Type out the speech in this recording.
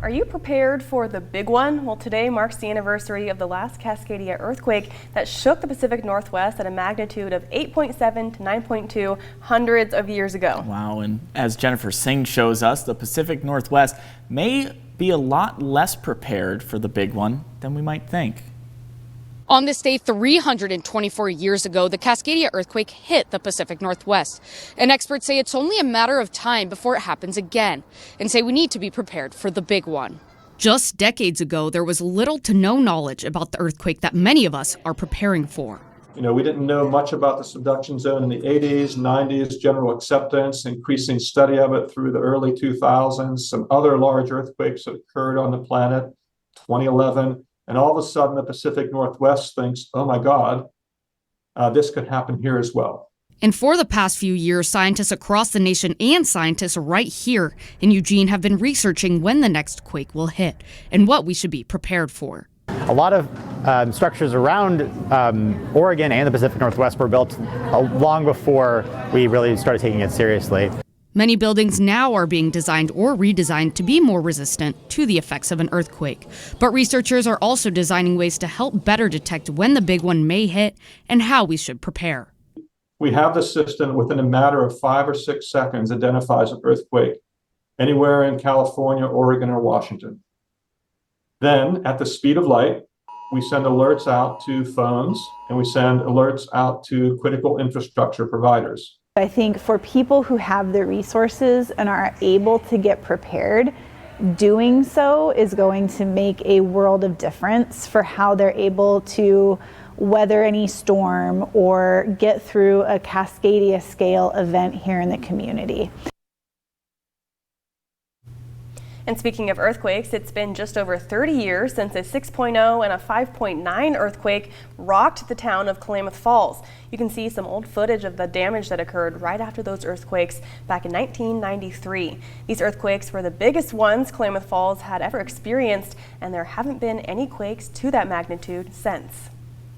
Are you prepared for the big one? Well, today marks the anniversary of the last Cascadia earthquake that shook the Pacific Northwest at a magnitude of 8.7 to 9.2 hundreds of years ago. Wow, and as Jennifer Singh shows us, the Pacific Northwest may be a lot less prepared for the big one than we might think. On this day 324 years ago, the Cascadia earthquake hit the Pacific Northwest. And experts say it's only a matter of time before it happens again, and say we need to be prepared for the big one. Just decades ago, there was little to no knowledge about the earthquake that many of us are preparing for. We didn't know much about the subduction zone in the 80s, 90s, general acceptance, increasing study of it through the early 2000s, some other large earthquakes that occurred on the planet, 2011. And all of a sudden, the Pacific Northwest thinks, oh my God, this could happen here as well. And for the past few years, scientists across the nation and scientists right here in Eugene have been researching when the next quake will hit and what we should be prepared for. A lot of structures around Oregon and the Pacific Northwest were built long before we really started taking it seriously. Many buildings now are being designed or redesigned to be more resistant to the effects of an earthquake. But researchers are also designing ways to help better detect when the big one may hit and how we should prepare. We have the system within a matter of 5 or 6 seconds identifies an earthquake anywhere in California, Oregon, or Washington. Then, at the speed of light, we send alerts out to phones and we send alerts out to critical infrastructure providers. I think for people who have the resources and are able to get prepared, doing so is going to make a world of difference for how they're able to weather any storm or get through a Cascadia scale event here in the community. And speaking of earthquakes, it's been just over 30 years since a 6.0 and a 5.9 earthquake rocked the town of Klamath Falls. You can see some old footage of the damage that occurred right after those earthquakes back in 1993. These earthquakes were the biggest ones Klamath Falls had ever experienced, and there haven't been any quakes to that magnitude since.